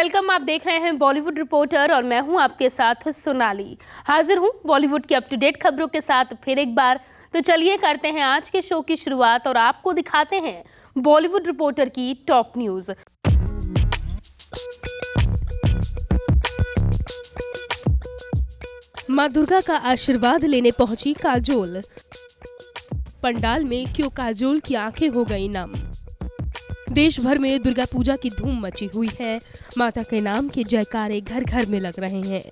Welcome. आप देख रहे हैं बॉलीवुड रिपोर्टर और मैं हूं आपके साथ सोनाली। हाजिर हूं बॉलीवुड की अप टू डेट खबरों के साथ फिर एक बार। तो चलिए करते हैं आज के शो की शुरुआत और आपको दिखाते हैं बॉलीवुड रिपोर्टर की टॉप न्यूज। मां दुर्गा का आशीर्वाद लेने पहुंची काजोल। पंडाल में क्यों काजोल की आंखें हो गई नम। देश भर में दुर्गा पूजा की धूम मची हुई है। माता के नाम के जयकारे घर घर में लग रहे हैं।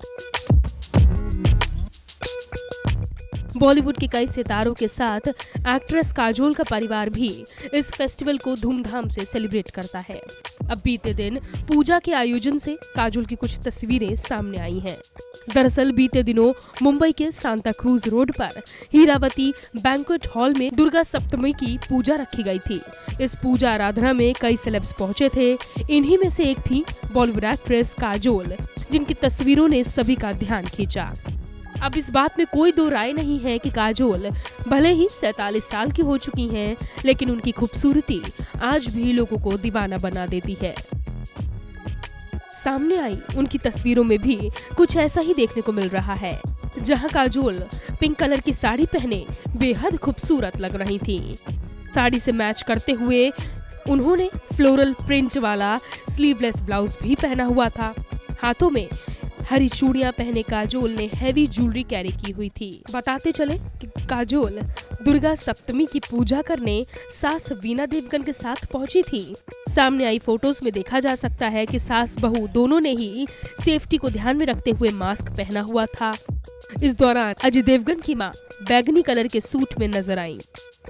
बॉलीवुड के कई सितारों के साथ एक्ट्रेस काजोल का परिवार भी इस फेस्टिवल को धूमधाम से सेलिब्रेट करता है। अब बीते दिन पूजा के आयोजन से काजोल की कुछ तस्वीरें सामने आई हैं। दरअसल बीते दिनों मुंबई के सांता क्रूज रोड पर हीरावती बैंक्वेट हॉल में दुर्गा सप्तमी की पूजा रखी गई थी। इस पूजा आराधना में कई सेलेब्स पहुंचे थे। इन्हीं में से एक थी बॉलीवुड एक्ट्रेस काजोल, जिनकी तस्वीरों ने सभी का ध्यान खींचा। अब इस बात में कोई दो राय नहीं है कि काजोल भले ही 47 साल की हो चुकी हैं, लेकिन उनकी खूबसूरती आज भी लोगों को दीवाना बना देती है। सामने आई उनकी तस्वीरों में भी कुछ ऐसा ही देखने को मिल रहा है, जहां काजोल पिंक कलर की साड़ी पहने बेहद खूबसूरत लग रही थी। साड़ी से मैच करते हुए उन्होंने फ्लोरल प्रिंट वाला स्लीवलेस ब्लाउज भी पहना हुआ था। हाथों में हरी चूड़ियां पहने काजोल ने हैवी ज्वेलरी कैरी की हुई थी। बताते चले कि काजोल दुर्गा सप्तमी की पूजा करने सास वीना देवगन के साथ पहुंची थी। सामने आई फोटोज में देखा जा सकता है कि सास बहू दोनों ने ही सेफ्टी को ध्यान में रखते हुए मास्क पहना हुआ था। इस दौरान अजय देवगन की मां बैगनी कलर के सूट में नजर आई।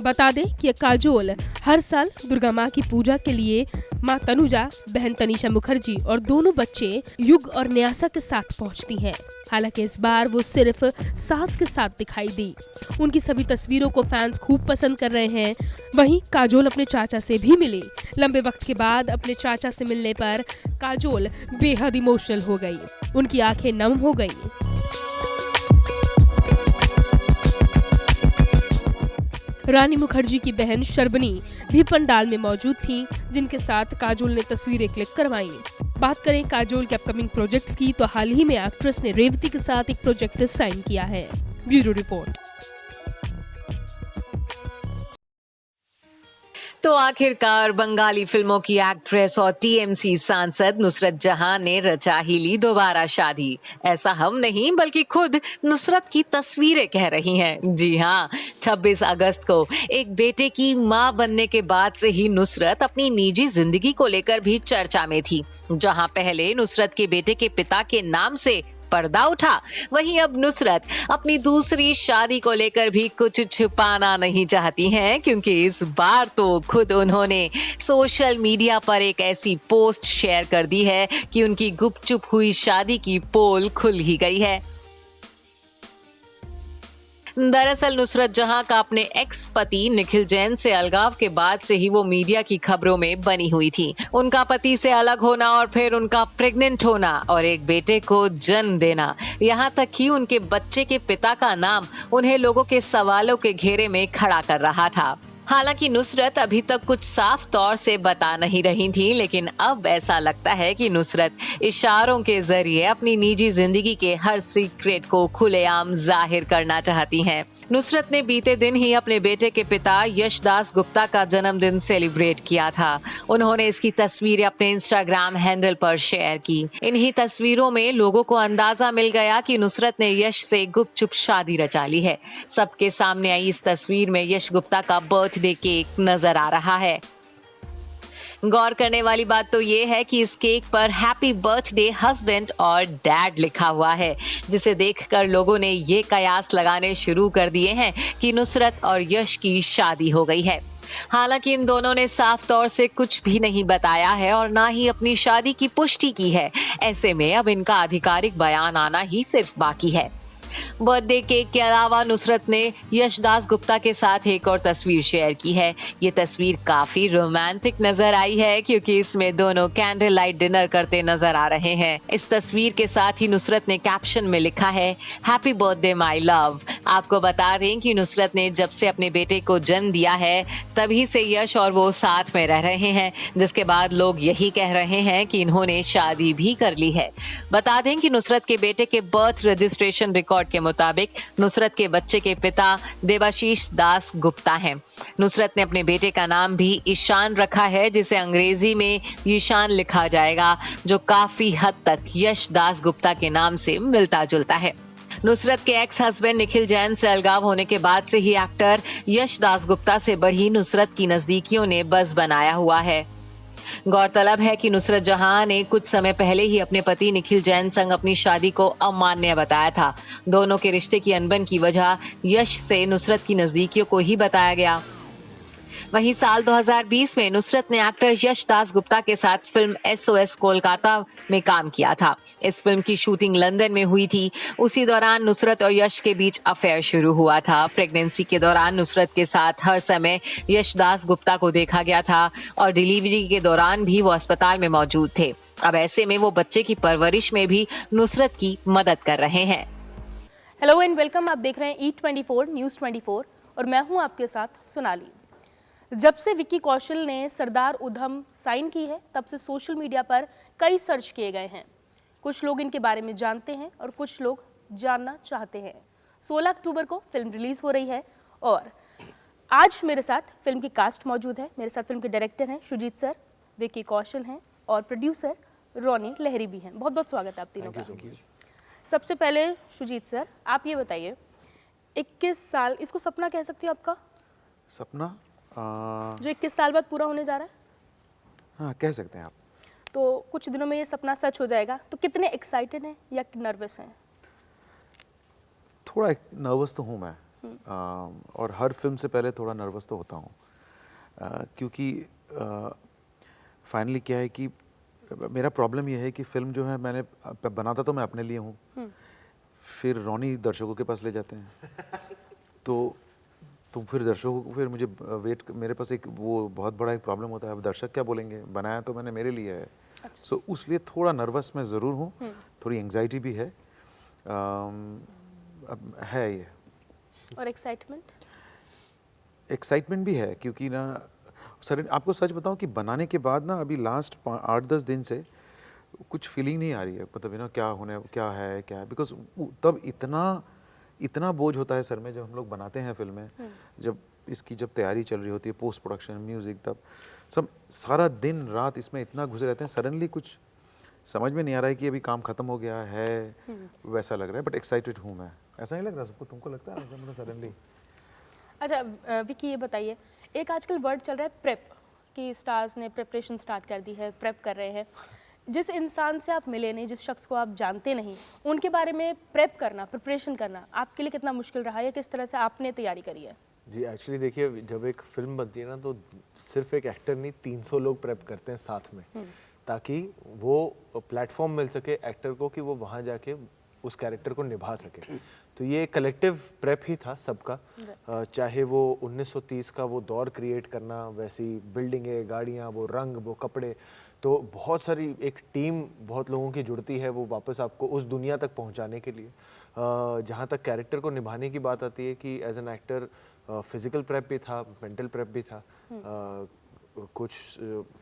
बता दें कि काजोल हर साल दुर्गा मां की पूजा के लिए मां तनुजा, बहन तनीषा मुखर्जी और दोनों बच्चे युग और न्यासा के साथ पहुंचती हैं। हालांकि इस बार वो सिर्फ सास के साथ दिखाई दी। उनकी सभी तस्वीरों को फैंस खूब पसंद कर रहे हैं। वहीं काजोल अपने चाचा से भी मिली। लंबे वक्त के बाद अपने चाचा से मिलने पर काजोल बेहद इमोशनल हो गई। उनकी आंखें नम हो गईं। रानी मुखर्जी की बहन शर्बनी भी पंडाल में मौजूद थी, जिनके साथ काजोल ने तस्वीरें क्लिक करवाईं। बात करें काजोल के अपकमिंग प्रोजेक्ट्स की, तो हाल ही में एक्ट्रेस ने रेवती के साथ एक प्रोजेक्ट साइन किया है। Bureau report. तो आखिरकार बंगाली फिल्मों की एक्ट्रेस और टीएमसी सांसद नुसरत जहां ने रचा ही ली दोबारा शादी। ऐसा हम नहीं बल्कि खुद नुसरत की तस्वीरें कह रही हैं। जी हाँ, 26 अगस्त को एक बेटे की मां बनने के बाद से ही नुसरत अपनी निजी जिंदगी को लेकर भी चर्चा में थी। जहां पहले नुसरत के बेटे के पिता के नाम से पर्दा उठा, वहीं अब नुसरत अपनी दूसरी शादी को लेकर भी कुछ छुपाना नहीं चाहती हैं, क्योंकि इस बार तो खुद उन्होंने सोशल मीडिया पर एक ऐसी पोस्ट शेयर कर दी है कि उनकी गुपचुप हुई शादी की पोल खुल ही गई है। दरअसल नुसरत जहां का अपने एक्स पति निखिल जैन से अलगाव के बाद से ही वो मीडिया की खबरों में बनी हुई थी। उनका पति से अलग होना और फिर उनका प्रेग्नेंट होना और एक बेटे को जन्म देना, यहाँ तक कि उनके बच्चे के पिता का नाम उन्हें लोगों के सवालों के घेरे में खड़ा कर रहा था। हालांकि नुसरत अभी तक कुछ साफ तौर से बता नहीं रही थी, लेकिन अब ऐसा लगता है कि नुसरत इशारों के जरिए अपनी निजी जिंदगी के हर सीक्रेट को खुलेआम जाहिर करना चाहती हैं। नुसरत ने बीते दिन ही अपने बेटे के पिता यशदास गुप्ता का जन्मदिन सेलिब्रेट किया था। उन्होंने इसकी तस्वीरें अपने इंस्टाग्राम हैंडल पर शेयर की। इन्हीं तस्वीरों में लोगों को अंदाजा मिल गया कि नुसरत ने यश से गुपचुप शादी रचा ली है। सबके सामने आई इस तस्वीर में यश गुप्ता का बर्थडे केक नजर आ रहा है। गौर करने वाली बात तो ये है कि इस केक पर हैप्पी बर्थडे हस्बैंड और डैड लिखा हुआ है, जिसे देखकर लोगों ने ये कयास लगाने शुरू कर दिए हैं कि नुसरत और यश की शादी हो गई है। हालांकि इन दोनों ने साफ तौर से कुछ भी नहीं बताया है और ना ही अपनी शादी की पुष्टि की है। ऐसे में अब इनका आधिकारिक बयान आना ही सिर्फ बाकी है। बर्थडे केक के अलावा नुसरत ने यशदास गुप्ता के साथ एक और तस्वीर शेयर की है। ये तस्वीर काफी रोमांटिक नजर आई है, क्योंकि इसमें दोनों कैंडल लाइट डिनर करते नजर आ रहे हैं। इस तस्वीर के साथ ही नुसरत ने कैप्शन में लिखा है, हैप्पी बर्थडे माय लव, आपको बता दें कि नुसरत ने जब से अपने बेटे को जन्म दिया है तभी से यश और वो साथ में रह रहे हैं, जिसके बाद लोग यही कह रहे हैं कि इन्होंने शादी भी कर ली है। बता दें कि नुसरत के बेटे के बर्थ रजिस्ट्रेशन रिकॉर्ड के मुताबिक नुसरत के बच्चे के पिता देवाशीष दास गुप्ता हैं। नुसरत ने अपने बेटे का नाम भी ईशान रखा है, जिसे अंग्रेजी में ईशान लिखा जाएगा, जो काफी हद तक यश दास गुप्ता के नाम से मिलता जुलता है। नुसरत के एक्स हस्बैंड निखिल जैन से अलगाव होने के बाद से ही एक्टर यश दास गुप्ता से बढ़ी नुसरत की नजदीकियों ने बज़ बनाया हुआ है। गौरतलब है कि नुसरत जहां ने कुछ समय पहले ही अपने पति निखिल जैन संग अपनी शादी को अमान्य बताया था। दोनों के रिश्ते की अनबन की वजह यश से नुसरत की नजदीकियों को ही बताया गया। वहीं साल 2020 में नुसरत ने एक्टर यश दास गुप्ता के साथ फिल्म SOS कोलकाता में काम किया था। इस फिल्म की शूटिंग लंदन में हुई थी। उसी दौरान नुसरत और यश के बीच अफेयर शुरू हुआ था। प्रेगनेंसी के दौरान नुसरत के साथ हर समय यश दास गुप्ता को देखा गया था और डिलीवरी के दौरान भी वो अस्पताल में मौजूद थे। अब ऐसे में वो बच्चे की परवरिश में भी नुसरत की मदद कर रहे हैं। हेलो एंड वेलकम, आप देख रहे हैं E24 न्यूज़ 24 और मैं हूं आपके साथ सोनाली। जब से विक्की कौशल ने सरदार उधम साइन की है तब से सोशल मीडिया पर कई सर्च किए गए हैं। कुछ लोग इनके बारे में जानते हैं और कुछ लोग जानना चाहते हैं। 16 अक्टूबर को फिल्म रिलीज हो रही है और आज मेरे साथ फिल्म की कास्ट मौजूद है। मेरे साथ फिल्म के डायरेक्टर हैं शुजीत सर, विक्की कौशल हैं और प्रोड्यूसर रोनी लहरी भी हैं। बहुत बहुत स्वागत है आप तीनों का। सबसे पहले शुजीत सर, आप ये बताइए, 21 साल, इसको सपना कह सकती हो आपका? सपना जो 21 साल बाद पूरा होने जा रहा है? हाँ, कह सकते हैं आप। तो कुछ दिनों में ये सपना सच हो जाएगा, तो कितने एक्साइटेड हैं या नर्वस हैं? थोड़ा नर्वस तो हूँ मैं, और हर फिल्म से पहले थोड़ा नर्वस तो होता हूँ, क्योंकि फाइनली क्या है कि मेरा प्रॉब्लम ये है कि फिल्म जो है मैंने बनाता तो मैं अपने लिए हूँ, फिर रोनी दर्शकों के पास ले जाते हैं तो फिर दर्शकों को फिर मुझे मेरे पास एक वो बहुत बड़ा एक प्रॉब्लम होता है, अब दर्शक क्या बोलेंगे, बनाया तो मैंने मेरे लिए है। अच्छा। सो उसलिए थोड़ा नर्वस मैं ज़रूर हूँ, थोड़ी एंग्जाइटी भी है, अब है ये। और एक्साइटमेंट भी है, क्योंकि ना सर आपको सच बताऊं कि बनाने के बाद ना अभी लास्ट 8-10 दिन से कुछ फीलिंग नहीं आ रही है, मतलब ना क्या है, बिकॉज तब इतना बोझ होता है सर में जब हम लोग बनाते हैं फिल्में, जब तैयारी चल रही होती है, पोस्ट प्रोडक्शन, म्यूजिक, तब सब सारा दिन रात इसमें इतना घुसे रहते हैं, सडनली कुछ समझ में नहीं आ रहा है कि अभी काम खत्म हो गया है, वैसा लग रहा है। बट एक्साइटेड हूँ मैं। ऐसा नहीं लग रहा सबको? तुमको लगता है मतलब सडनली? अच्छा विक्की, ये बताइए, एक आजकल वर्ड चल रहा है प्रेप, कि स्टार्स ने प्रेपरेशन स्टार्ट कर दी है, प्रेप कर रहे हैं। जिस इंसान से आप मिले नहीं, जिस शख्स को आप जानते नहीं, उनके बारे में प्रेप करना, प्रिपरेशन करना आपके लिए कितना मुश्किल रहा है? किस तरह से आपने तैयारी करी है? जी एक्चुअली देखिए, जब एक फिल्म बनती है ना तो सिर्फ एक एक्टर नहीं, 300 लोग प्रेप करते हैं साथ में, ताकि वो प्लेटफॉर्म मिल सके एक्टर को कि वो वहाँ जाके उस कैरेक्टर को निभा सके। तो ये कलेक्टिव प्रेप ही था सबका, चाहे वो 1930 का वो दौर क्रिएट करना, वैसी बिल्डिंगें, गाड़ियाँ, वो रंग, वो कपड़े, तो बहुत सारी एक टीम बहुत लोगों की जुड़ती है वो वापस आपको उस दुनिया तक पहुंचाने के लिए। जहाँ तक कैरेक्टर को निभाने की बात आती है कि as an actor physical prep भी था, मेंटल प्रेप भी था। कुछ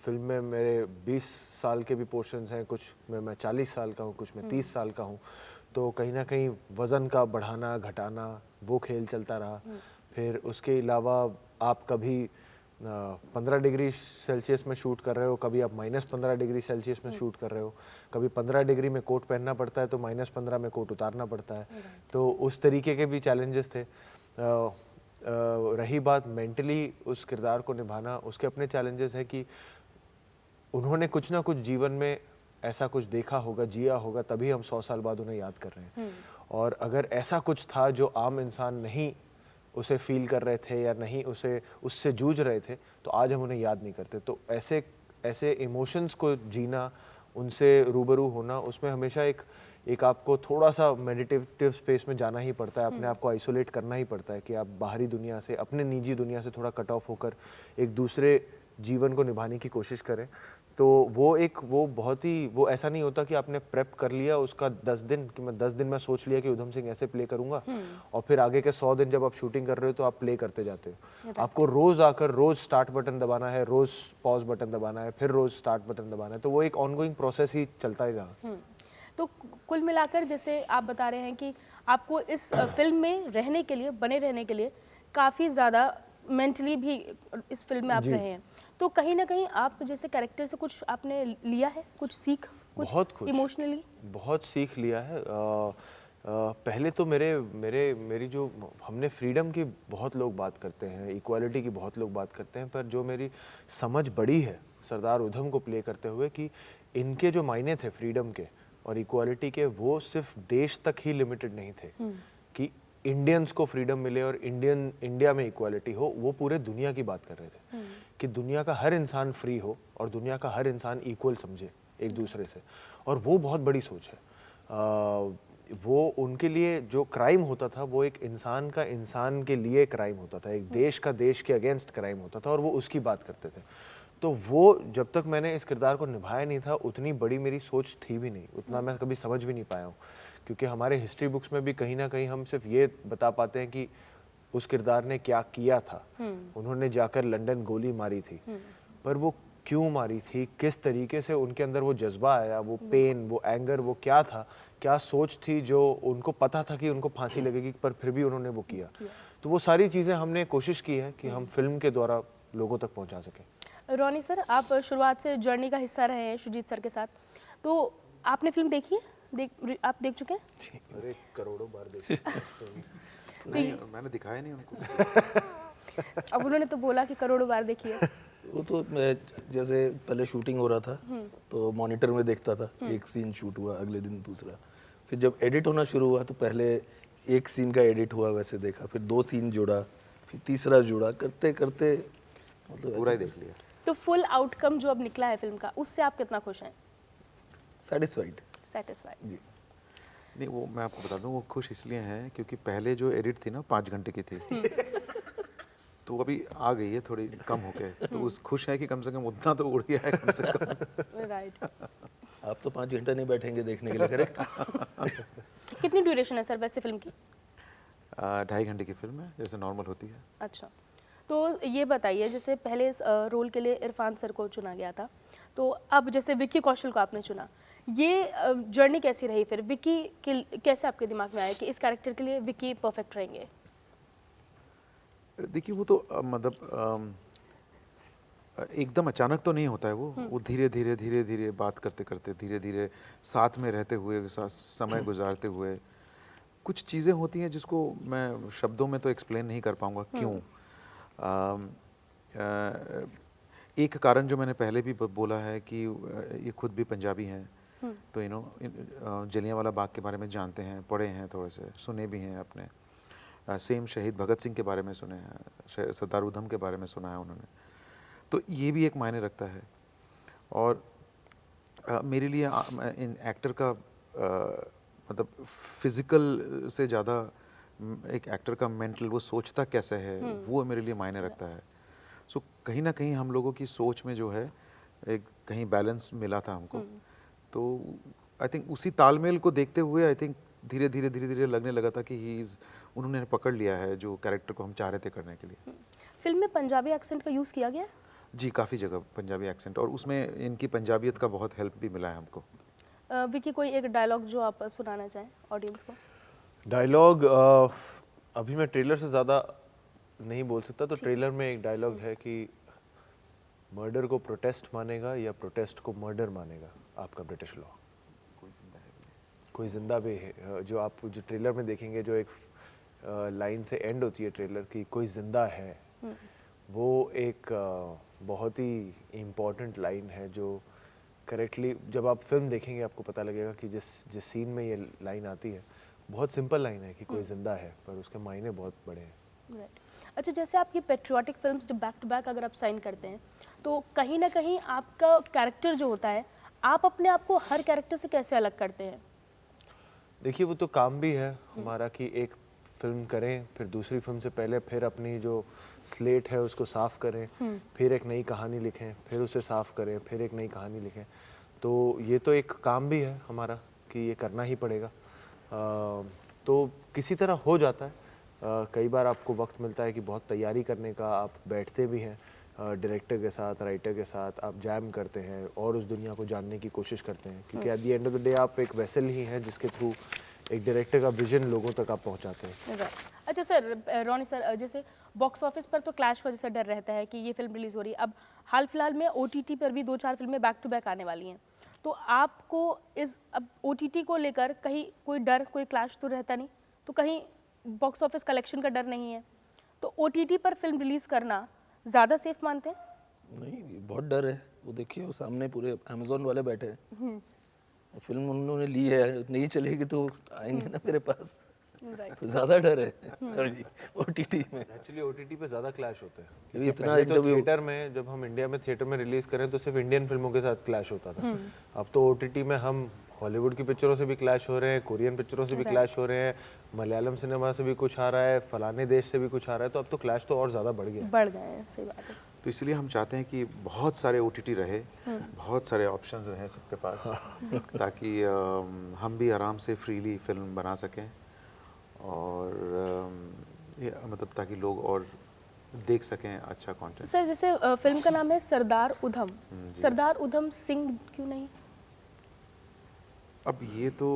फिल्म में मेरे 20 साल के भी पोर्शंस हैं, कुछ में मैं 40 साल का हूँ, कुछ में 30 साल का हूँ, तो कहीं ना कहीं वज़न का बढ़ाना घटाना वो खेल चलता रहा। फिर उसके अलावा आप कभी 15 डिग्री सेल्सियस में शूट कर रहे हो, कभी आप -15 डिग्री सेल्सियस में शूट कर रहे हो, कभी 15 डिग्री में कोट पहनना पड़ता है तो -15 में कोट उतारना पड़ता है। तो उस तरीके के भी चैलेंजेस थे। रही बात मेंटली उस किरदार को निभाना, उसके अपने चैलेंजेस है कि उन्होंने कुछ ना कुछ जीवन में ऐसा कुछ देखा होगा, जिया होगा, तभी हम 100 साल बाद उन्हें याद कर रहे हैं। और अगर ऐसा कुछ था जो आम इंसान नहीं उसे फील कर रहे थे या नहीं उससे जूझ रहे थे, तो आज हम उन्हें याद नहीं करते। तो ऐसे इमोशंस को जीना, उनसे रूबरू होना, उसमें हमेशा एक आपको थोड़ा सा मेडिटेटिव स्पेस में जाना ही पड़ता है, अपने आप को आइसोलेट करना ही पड़ता है कि आप बाहरी दुनिया से, अपने निजी दुनिया से थोड़ा कट ऑफ होकर एक दूसरे जीवन को निभाने की कोशिश करें। तो वो बहुत ही, वो ऐसा नहीं होता कि आपने प्रेप कर लिया उसका 10 दिन, कि मैं 10 दिन में सोच लिया कि उधम सिंह ऐसे प्ले करूंगा और फिर आगे के 100 दिन जब आप शूटिंग कर रहे हो तो आप प्ले करते जाते हो। आपको रोज आकर रोज स्टार्ट बटन दबाना है, रोज पॉज बटन दबाना है, फिर रोज स्टार्ट बटन दबाना है, तो वो एक ऑनगोइंग प्रोसेस ही चलता ही रहा। तो कुल मिलाकर जैसे आप बता रहे हैं कि आपको इस फिल्म में रहने के लिए, बने रहने के लिए काफ़ी ज़्यादा मेंटली भी इस फिल्म में आप रहे हैं, तो कहीं ना कहीं आप जैसे कैरेक्टर से कुछ आपने लिया है, कुछ सीख, बहुत कुछ इमोशनली बहुत सीख लिया है। पहले तो मेरी जो, हमने फ्रीडम की बहुत लोग बात करते हैं, इक्वालिटी की बहुत लोग बात करते हैं, पर जो मेरी समझ बड़ी है सरदार उधम को प्ले करते हुए कि इनके जो मायने थे फ्रीडम के और इक्वालिटी के, वो सिर्फ देश तक ही लिमिटेड नहीं थे कि इंडियंस को फ्रीडम मिले और इंडिया में इक्वालिटी हो, वो पूरे दुनिया की बात कर रहे थे कि दुनिया का हर इंसान फ्री हो और दुनिया का हर इंसान इक्वल समझे एक दूसरे से, और वो बहुत बड़ी सोच है। वो उनके लिए जो क्राइम होता था वो एक इंसान का इंसान के लिए क्राइम होता था, एक देश का देश के अगेंस्ट क्राइम होता था, और वो उसकी बात करते थे। तो वो जब तक मैंने इस किरदार को निभाया नहीं था, उतनी बड़ी मेरी सोच थी भी नहीं, उतना मैं कभी समझ भी नहीं पाया हूँ, क्योंकि हमारे हिस्ट्री बुक्स में भी कहीं ना कहीं हम सिर्फ ये बता पाते हैं कि उस किरदार ने क्या किया था, उन्होंने जाकर लंदन गोली मारी थी, पर वो क्यों मारी थी, किस तरीके से उनके अंदर वो जज्बा आया, वो पेन, वो एंगर, वो क्या था, क्या सोच थी जो उनको पता था कि उनको फांसी लगेगी पर फिर भी उन्होंने वो किया। तो वो सारी चीज़ें हमने कोशिश की है कि हम फिल्म के द्वारा लोगों तक पहुंचा सकें। रोनी सर, आप शुरुआत से जर्नी का हिस्सा रहे हैं शुजीत सर के साथ, तो आपने फिल्म देखी है? आप देख चुके हैं? अरे करोड़ों बार देखी। नहीं, मैंने दिखाया नहीं उनको। अब उन्होंने तो बोला कि करोड़ों बार देखी है। वो तो मैं जैसे पहले शूटिंग हो रहा था तो मॉनिटर में देखता था, एक सीन शूट हुआ, अगले दिन दूसरा, फिर जब एडिट होना शुरू हुआ तो पहले एक सीन का एडिट हुआ वैसे देखा, फिर 2 सीन जोड़ा, फिर तीसरा जोड़ा, करते करते मतलब पूरा ही देख लिया। तो फुल आउटकम जो अब निकला है फिल्म का, उससे आप कितना खुश हैं? सेटिस्फाइड। सेटिस्फाइड। नहीं, वो मैं आपको बता दूं, वो खुश इसलिए हैं क्योंकि पहले जो एडिट थी ना 5 घंटे की थी, तो वो अभी आ गई है थोड़ी कम होके, तो उस खुश है कि कम से कम उतना तो उड़ गया है कम से कम। राइट। आप तो 5 घंटा नहीं बैठेंगे देखने के लिए, करेक्ट? कितनी ड्यूरेशन है सर वैसे फिल्म की? 2.5 घंटे की फिल्म है, जैसे नॉर्मल होती है। अच्छा, तो ये बताइए, जैसे पहले इस रोल के लिए इरफान सर को चुना गया था, तो अब जैसे विक्की कौशल को आपने चुना, ये जर्नी कैसी रही? फिर विक्की कैसे आपके दिमाग में आया कि इस कैरेक्टर के लिए विक्की परफेक्ट रहेंगे? देखिए, वो तो मतलब एकदम अचानक तो नहीं होता है, वो धीरे धीरे धीरे धीरे बात करते करते, धीरे धीरे साथ में रहते हुए, समय गुजारते हुए कुछ चीज़ें होती हैं जिसको मैं शब्दों में तो एक्सप्लेन नहीं कर पाऊँगा क्यों। एक कारण जो मैंने पहले भी बोला है कि ये खुद भी पंजाबी हैं, तो जलियांवाला बाग के बारे में जानते हैं, पढ़े हैं, थोड़े से सुने भी हैं अपने। सेम शहीद भगत सिंह के बारे में सुने हैं, सरदार उधम के बारे में सुना है उन्होंने, तो ये भी एक मायने रखता है। और मेरे लिए इन एक्टर का मतलब फिजिकल से ज़्यादा एक एक्टर का मेंटल, वो सोचता कैसे है, वो मेरे लिए मायने रखता है। सो कहीं ना कहीं हम लोगों की सोच में जो है एक कहीं बैलेंस मिला था हमको, तो आई थिंक उसी तालमेल को देखते हुए आई थिंक धीरे धीरे लगने लगा था कि उन्होंने पकड़ लिया है जो कैरेक्टर को हम चाह रहे थे करने के लिए। फिल्म में पंजाबी एक्सेंट का यूज़ किया गया? जी, काफ़ी जगह पंजाबी एक्सेंट, और उसमें इनकी पंजाबियत का बहुत हेल्प भी मिला है हमको। विकी, कोई एक डायलॉग जो आप सुनाना चाहें ऑडियंस को? डायलॉग अभी मैं ट्रेलर से ज़्यादा नहीं बोल सकता, तो ट्रेलर में एक डायलॉग है कि मर्डर को प्रोटेस्ट मानेगा या प्रोटेस्ट को मर्डर मानेगा आपका ब्रिटिश लॉ। कोई जिंदा भी है, जो आप जो ट्रेलर में देखेंगे, जो एक लाइन से एंड होती है ट्रेलर की, कोई जिंदा है, वो एक बहुत ही इम्पॉर्टेंट लाइन है जो करेक्टली जब आप फिल्म देखेंगे आपको पता लगेगा कि जिस सीन में ये लाइन आती है, बहुत सिंपल लाइन है कि कोई जिंदा है, पर उसके मायने बहुत बड़े हैं। राइट। अच्छा, जैसे आपकी पेट्रियाटिक फिल्म्स जब बैक टू बैक अगर आप साइन करते हैं, तो कहीं ना कहीं आपका कैरेक्टर जो होता है, आप अपने आप को हर कैरेक्टर से कैसे अलग करते हैं? देखिए, वो तो काम भी है हमारा कि एक फिल्म करें, फिर दूसरी फिल्म से पहले फिर अपनी जो स्लेट है उसको साफ़ करें, फिर एक नई कहानी लिखें, फिर उसे साफ़ करें, फिर एक नई कहानी लिखें। तो ये तो एक काम भी है हमारा कि ये करना ही पड़ेगा। तो किसी तरह हो जाता है। कई बार आपको वक्त मिलता है कि बहुत तैयारी करने का, आप बैठते भी हैं डायरेक्टर के साथ, राइटर के साथ, आप जैम करते हैं और उस दुनिया को जानने की कोशिश करते हैं, क्योंकि at the end of the day आप एक वेसल ही हैं जिसके थ्रू एक डायरेक्टर का विजन लोगों तक आप पहुंचाते हैं। राइट। अच्छा सर, रॉनी सर, जैसे बॉक्स ऑफिस पर तो क्लैश का जैसा डर रहता है कि ये फिल्म रिलीज हो रही है, अब हाल फिलहाल में OTT पर भी 2-4 फिल्में बैक टू बैक आने वाली हैं, तो आपको इस अब OTT को लेकर कहीं कोई डर, कोई क्लैश तो रहता नहीं, तो कहीं बॉक्स ऑफिस कलेक्शन का डर नहीं है, तो OTT पर फिल्म रिलीज करना ज़्यादा सेफ मानते हैं? नहीं, बहुत डर है। वो देखिए, वो सामने पूरे अमेज़न वाले बैठे हैं, फिल्म उन्होंने ली है, नहीं चलेगी तो आएंगे ना मेरे पास, तो ज़्यादा डर है OTT में। एक्चुअली OTT पे ज़्यादा क्लैश होते हैं, ये क्योंकि इतना पहले तो इंटरव्यू थिएटर में, जब हम इंडिया में थिएटर में रिलीज करें तो सिर्फ इंडियन फिल्मों के साथ क्लैश होता था। अब तो OTT में हम हॉलीवुड की पिक्चरों से भी क्लैश हो रहे हैं, कोरियन पिक्चरों से भी क्लैश हो रहे हैं, मलयालम सिनेमा से भी कुछ आ रहा है, फलाने देश से भी कुछ आ रहा है, तो अब तो क्लैश तो और ज़्यादा बढ़ गया। बढ़ गए हैं, सही बात है। तो इसलिए हम चाहते हैं कि बहुत सारे OTT रहे, बहुत सारे ऑप्शंस रहें सबके पास, ताकि हम भी आराम से फ्रीली फिल्म बना सकें और मतलब ताकि लोग और देख सकें अच्छा कंटेंट। सर, जैसे फिल्म का नाम है सरदार उधम, सरदार उधम सिंह क्यों नहीं? अब ये तो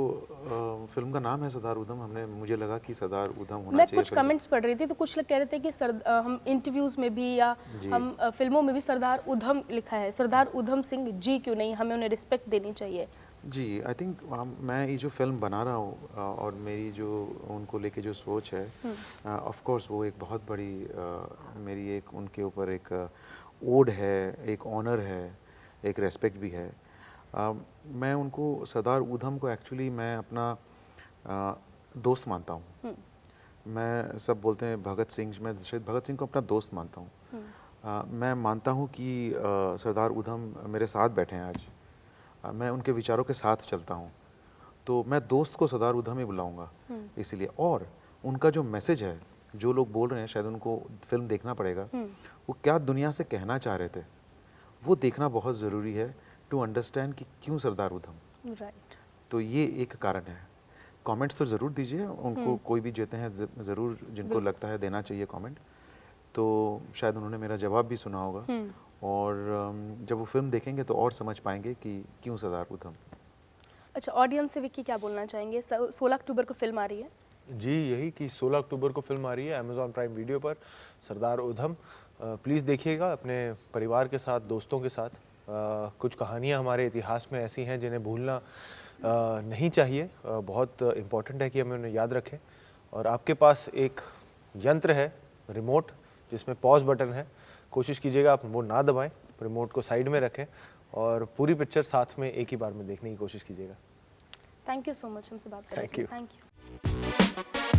फिल्म का नाम है सरदार उधम, मुझे लगा कि सरदार उधम होना मैं चाहिए। कुछ कमेंट्स पढ़ रही थी तो कुछ लोग कह रहे थे कि हम इंटरव्यूज में भी या हम फिल्मों में भी सरदार उधम लिखा है, सरदार उधम सिंह जी क्यों नहीं? हमें उन्हें रिस्पेक्ट देनी चाहिए। जी, आई थिंक मैं ये जो फिल्म बना रहा हूँ और मेरी जो उनको लेके जो सोच है, ऑफ कोर्स वो एक बहुत बड़ी मेरी एक उनके ऊपर एक ओड है, एक ऑनर है, एक रेस्पेक्ट भी है। मैं उनको, सरदार उधम को एक्चुअली मैं अपना दोस्त मानता हूँ। मैं, सब बोलते हैं भगत सिंह, मैं शायद भगत सिंह को अपना दोस्त मानता हूँ। मैं मानता हूँ कि सरदार उधम मेरे साथ बैठे हैं आज, मैं उनके विचारों के साथ चलता हूँ, तो मैं दोस्त को सरदार उधम ही बुलाऊंगा इसलिए। और उनका जो मैसेज है, जो लोग बोल रहे हैं, शायद उनको फिल्म देखना पड़ेगा, वो क्या दुनिया से कहना चाह रहे थे, वो देखना बहुत ज़रूरी है टू अंडरस्टैंड कि क्यों सरदार उधम। राइट। तो ये एक कारण है। कमेंट्स तो ज़रूर दीजिए उनको, कोई भी देते हैं ज़रूर, जिनको लगता है देना चाहिए कमेंट, तो शायद उन्होंने मेरा जवाब भी सुना होगा, और जब वो फिल्म देखेंगे तो और समझ पाएंगे कि क्यों सरदार उधम। अच्छा, ऑडियंस से विक्की क्या बोलना चाहेंगे? 16 अक्टूबर को फिल्म आ रही है। जी, यही कि 16 अक्टूबर को फिल्म आ रही है अमेज़ॉन प्राइम वीडियो पर, सरदार उधम। प्लीज़ देखिएगा अपने परिवार के साथ, दोस्तों के साथ। कुछ कहानियाँ हमारे इतिहास में ऐसी हैं जिन्हें भूलना नहीं चाहिए, बहुत इम्पॉर्टेंट है कि हमें उन्हें याद रखें। और आपके पास एक यंत्र है, रिमोट, जिसमें पॉज बटन है, कोशिश कीजिएगा आप वो ना दबाएं, रिमोट को साइड में रखें और पूरी पिक्चर साथ में एक ही बार में देखने की कोशिश कीजिएगा। थैंक यू सो मच हमसे बात करने के लिए। Thank you. Thank you.